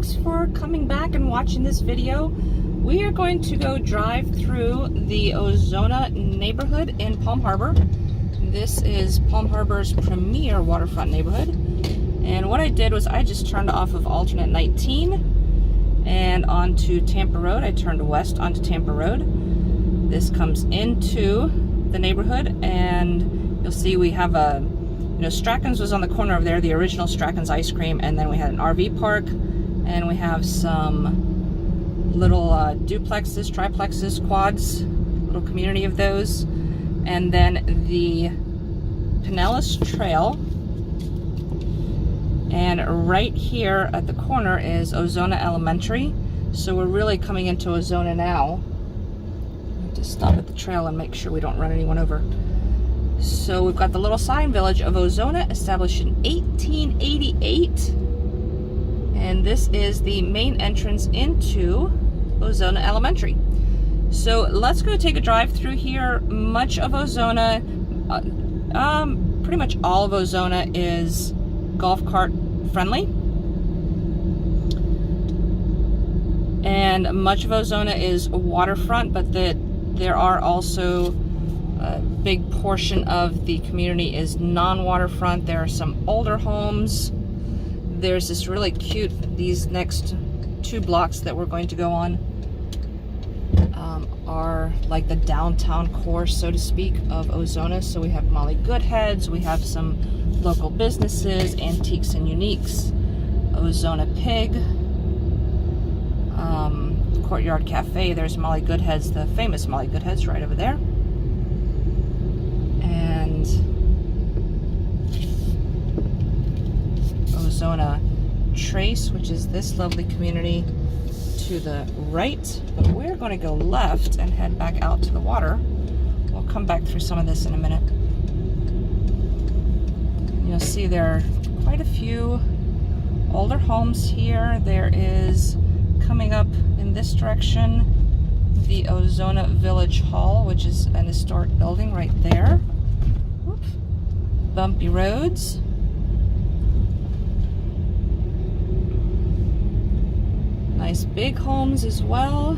thanks for coming back and watching this video. We are going to go drive through the Ozona neighborhood in Palm Harbor. This is Palm Harbor's premier waterfront neighborhood. And what I did was I just turned off of alternate 19 and onto Tampa Road. I turned west onto Tampa Road. This comes into the neighborhood, and you'll see we have a, Strachan's was on the corner over there, the original Strachan's ice cream, and then we had an RV park, and we have some little duplexes, triplexes, quads, little community of those, and then the Pinellas Trail. And right here at the corner is Ozona Elementary. So we're really coming into Ozona now. Just stop at the trail and make sure we don't run anyone over. So we've got the little sign, Village of Ozona, established in 1888. And this is the main entrance into Ozona Elementary. So let's go take a drive through here. Much of Ozona, pretty much all of Ozona is golf cart friendly. And much of Ozona is waterfront, but there are also a big portion of the community is non-waterfront. There are some older homes. There's this really cute, these next 2 blocks that we're going to go on are like the downtown core, so to speak, of Ozona. So we have Molly Goodheads, we have some local businesses, antiques and uniques, Ozona Pig, Courtyard Cafe. There's Molly Goodheads, the famous Molly Goodheads, right over there. And Ozona Trace, which is this lovely community to the right. But we're going to go left and head back out to the water. We'll come back through some of this in a minute. You'll see there are quite a few older homes here. There is, coming up in this direction, the Ozona Village Hall, which is an historic building right there. Oops. Bumpy roads. Nice big homes as well.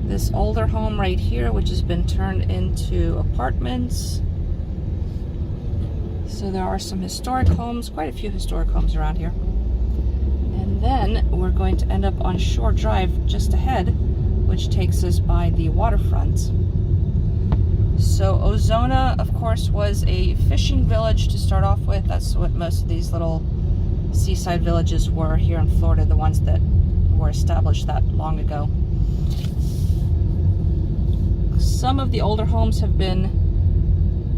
This older home right here, which has been turned into apartments. So there are some historic homes, quite a few historic homes around here. And then we're going to end up on Shore Drive just ahead, which takes us by the waterfront. So Ozona, of course, was a fishing village to start off with. That's what most of these little seaside villages were here in Florida, the ones that were established that long ago. Some of the older homes have been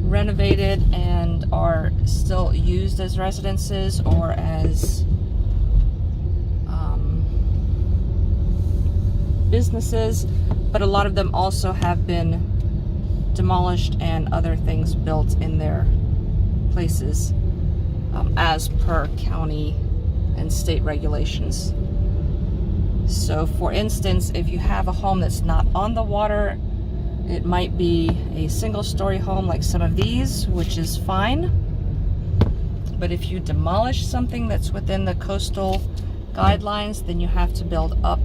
renovated and are still used as residences or as businesses, but a lot of them also have been demolished and other things built in their places as per county and state regulations. So for instance, if you have a home that's not on the water, it might be a single-story home like some of these, which is fine. But if you demolish something that's within the coastal guidelines, then you have to build up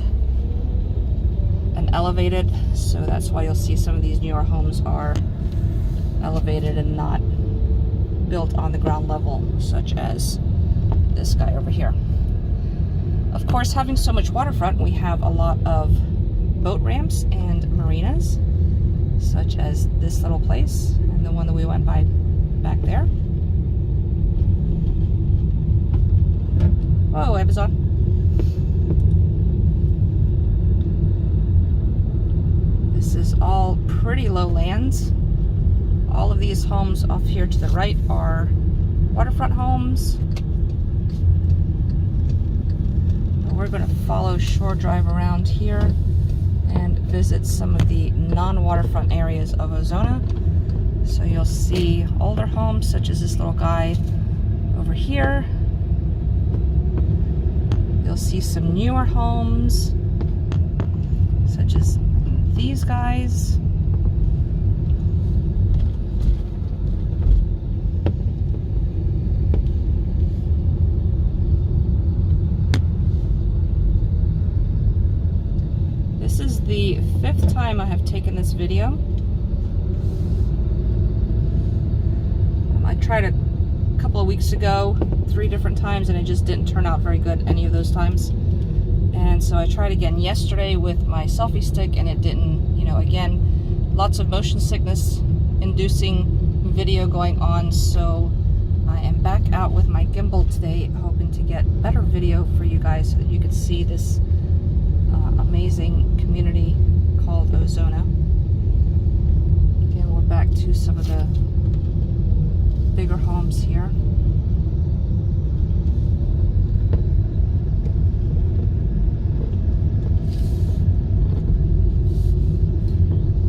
and elevated. So that's why you'll see some of these newer homes are elevated and not built on the ground level, such as this guy over here. Of course, having so much waterfront, we have a lot of boat ramps and marinas, such as this little place and the one that we went by back there. Whoa, Amazon. This is all pretty low lands. All of these homes off here to the right are waterfront homes. We're going to follow Shore Drive around here and visit some of the non-waterfront areas of Ozona. So you'll see older homes such as this little guy over here. You'll see some newer homes such as these guys. this video. I tried a couple of weeks ago 3 different times and it just didn't turn out very good any of those times. And so I tried again yesterday with my selfie stick and it didn't, you know, again, lots of motion sickness inducing video going on. So I am back out with my gimbal today, hoping to get better video for you guys so that you could see this amazing community called Ozona. Again, we're back to some of the bigger homes here.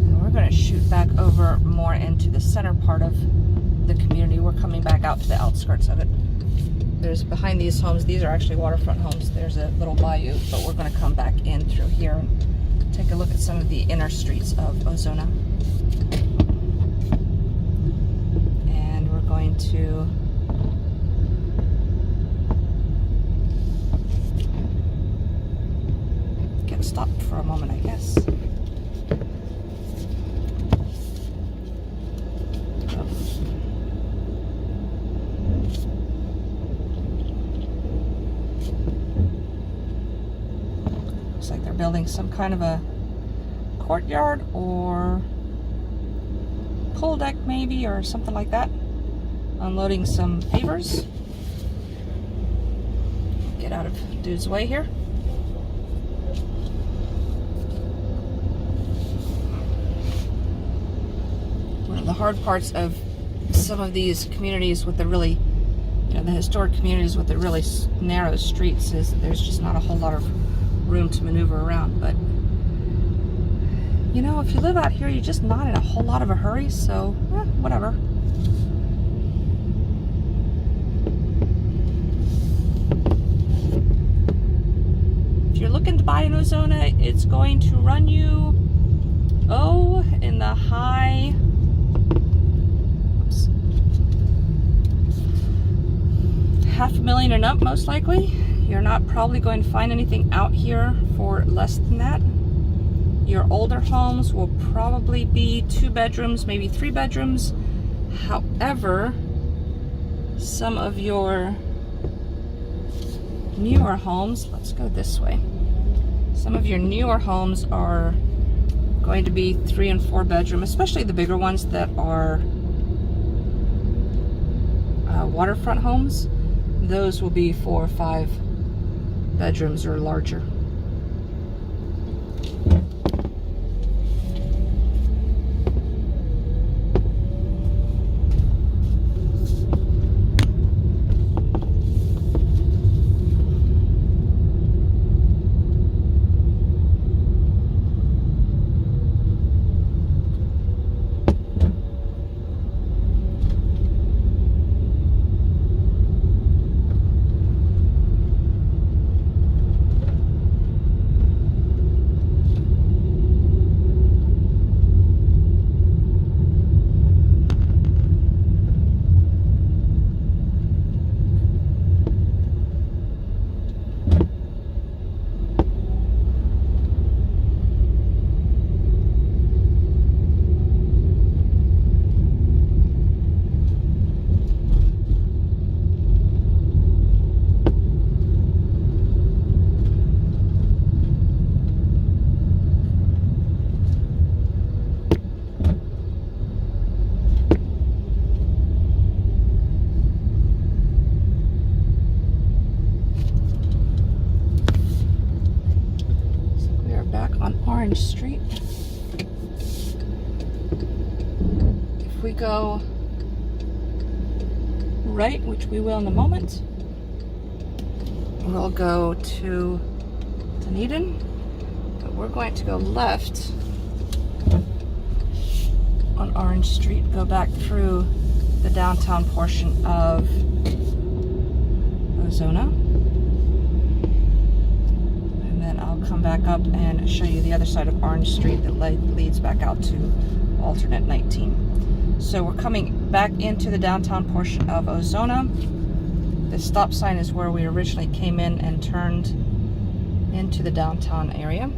And we're going to shoot back over more into the center part of the community. We're coming back out to the outskirts of it. There's behind these homes, these are actually waterfront homes. There's a little bayou, but we're going to come back in through here and take a look at some of the inner streets of Ozona. And we're going to get stopped for a moment, I guess. Looks like they're building some kind of a courtyard or pool deck maybe, or something like that. Unloading some pavers. Get out of dude's way here. One of the hard parts of some of these communities with the really, you know, the historic communities with the really narrow streets is that there's just not a whole lot of room to maneuver around. But you know, if you live out here, you're just not in a whole lot of a hurry, so whatever. If you're looking to buy an Ozona, it's going to run you, in the high, $500,000 and up, most likely. You're not probably going to find anything out here for less than that. Your older homes will probably be 2 bedrooms, maybe 3 bedrooms. However, some of your newer homes, let's go this way. Some of your newer homes are going to be 3 and 4 bedroom, especially the bigger ones that are waterfront homes. Those will be 4 or 5 bedrooms or larger. Street. If we go right, which we will in a moment, we'll go to Dunedin, but we're going to go left on Orange Street, go back through the downtown portion of Ozona. Come back up and show you the other side of Orange Street that leads back out to alternate 19. So we're coming back into the downtown portion of Ozona. The stop sign is where we originally came in and turned into the downtown area.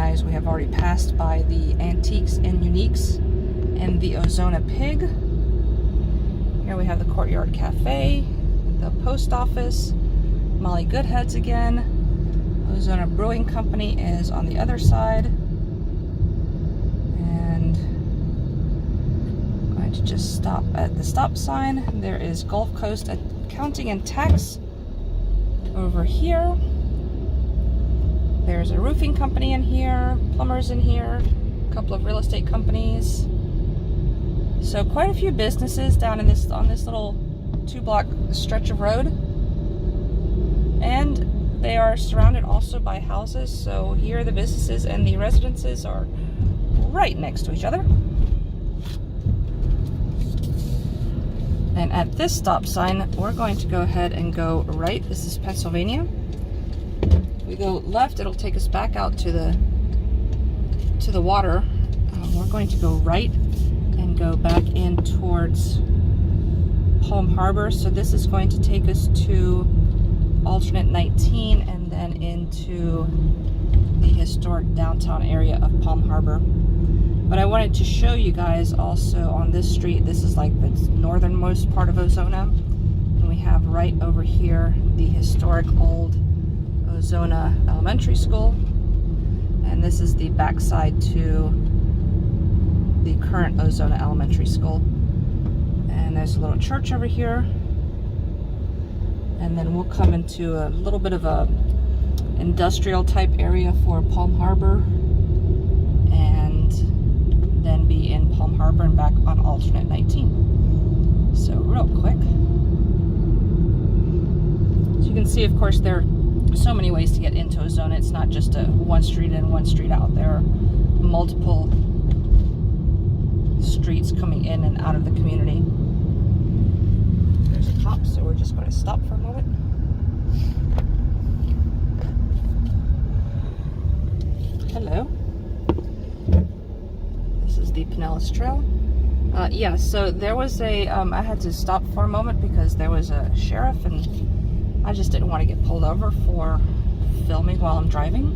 recognize we have already passed by the Antiques and Uniques and the Ozona Pig. Here we have the Courtyard Cafe, the post office, Molly Goodheads again. Ozona Brewing Company is on the other side. And I'm going to just stop at the stop sign. There is Gulf Coast Accounting and Tax over here. There's a roofing company in here, plumbers in here, a couple of real estate companies. So quite a few businesses down in on this little 2-block stretch of road. And they are surrounded also by houses. So here the businesses and the residences are right next to each other. And at this stop sign, we're going to go ahead and go right. This is Pennsylvania. We go left, it'll take us back out to the water. We're going to go right and go back in towards Palm Harbor. So this is going to take us to alternate 19 and then into the historic downtown area of Palm Harbor. But I wanted to show you guys also on this street, this is like the northernmost part of Ozona. And we have right over here the historic old Ozona Elementary School, and this is the backside to the current Ozona Elementary School. And there's a little church over here, and then we'll come into a little bit of a industrial type area for Palm Harbor, and then be in Palm Harbor and back on alternate 19. So real quick, so you can see, of course, there so many ways to get into Ozona. It's not just a one street in, one street out. There are multiple streets coming in and out of the community. There's a cop, so we're just going to stop for a moment. Hello. This is the Pinellas Trail. Yeah, so there was a, I had to stop for a moment because there was a sheriff, and I just didn't want to get pulled over for filming while I'm driving,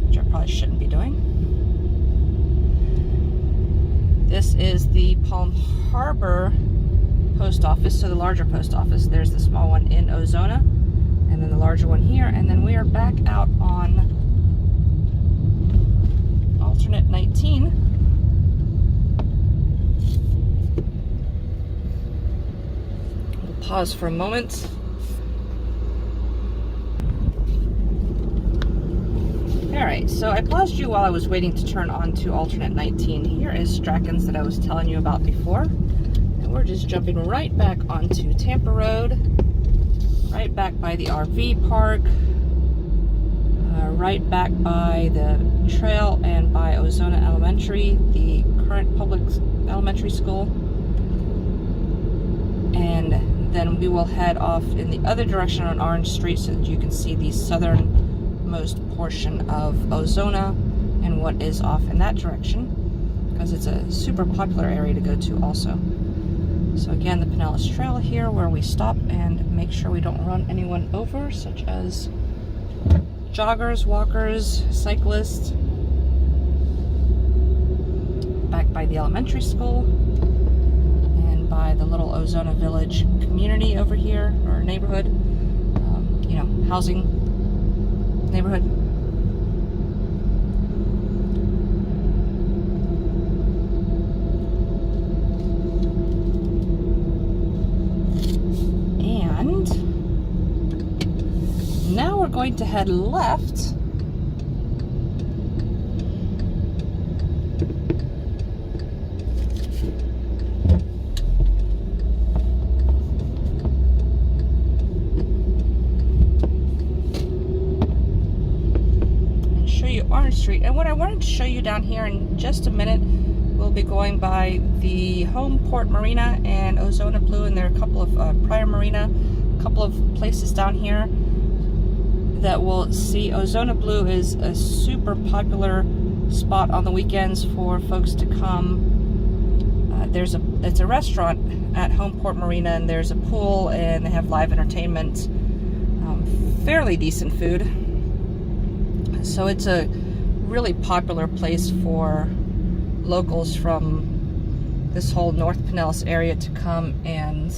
which I probably shouldn't be doing. This is the Palm Harbor post office, so the larger post office. There's the small one in Ozona, and then the larger one here, and then we are back out on alternate 19. We'll pause for a moment. Alright, so I paused you while I was waiting to turn on to alternate 19. Here is Strachan's that I was telling you about before. And we're just jumping right back onto Tampa Road, right back by the RV park, right back by the trail and by Ozona Elementary, the current public elementary school. And then we will head off in the other direction on Orange Street so that you can see the southernmost portion of Ozona and what is off in that direction, because it's a super popular area to go to also. So again, the Pinellas Trail here, where we stop and make sure we don't run anyone over, such as joggers, walkers, cyclists. Back by the elementary school and by the little Ozona Village community over here, or neighborhood, you know, housing neighborhood. And now we're going to head left Orange Street. And what I wanted to show you down here in just a minute, we'll be going by the Homeport Marina and Ozona Blue, and there are a couple of Prior Marina, a couple of places down here that will see. Ozona Blue is a super popular spot on the weekends for folks to come. It's a restaurant at Homeport Marina, and there's a pool, and they have live entertainment, fairly decent food. So it's a really popular place for locals from this whole North Pinellas area to come and,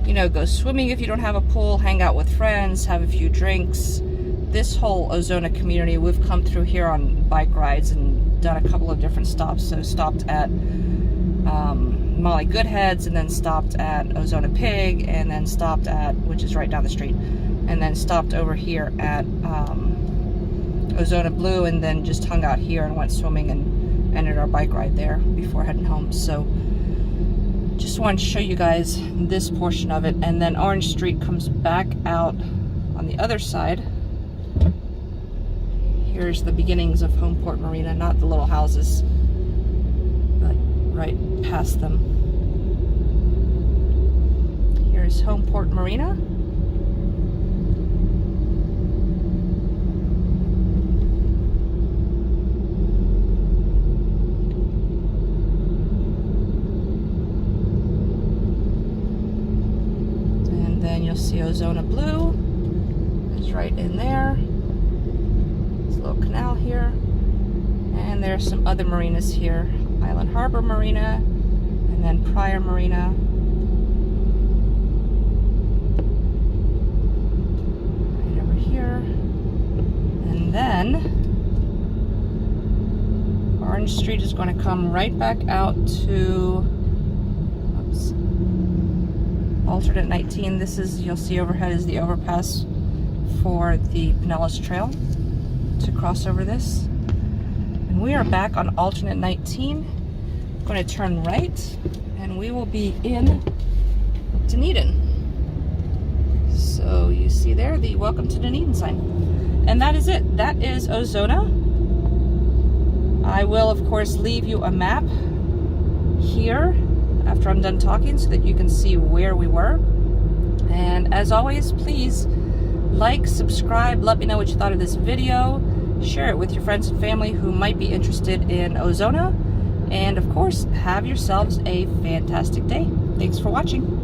you know, go swimming if you don't have a pool, hang out with friends, have a few drinks. This whole Ozona community, we've come through here on bike rides and done a couple of different stops. So stopped at Molly Goodheads, and then stopped at Ozona Pig, and then stopped at, which is right down the street, and then stopped over here at Ozona Blue, and then just hung out here and went swimming and ended our bike ride there before heading home. So just wanted to show you guys this portion of it. And then Orange Street comes back out on the other side. Here's the beginnings of Homeport Marina, not the little houses, but right past them. Here's Homeport Marina. And then you'll see Ozona Blue is right in there. Little canal here, and there's some other marinas here. Island Harbor Marina, and then Pryor Marina. Right over here. And then Orange Street is going to come right back out to, oops, alternate 19. This is, you'll see overhead is the overpass for the Pinellas Trail to cross over this. And we are back on alternate 19. I'm going to turn right and we will be in Dunedin. So you see there the welcome to Dunedin sign. And that is it. That is Ozona. I will of course leave you a map here after I'm done talking so that you can see where we were. And as always, please like, subscribe, let me know what you thought of this video, share it with your friends and family who might be interested in Ozona, and of course, have yourselves a fantastic day. Thanks for watching.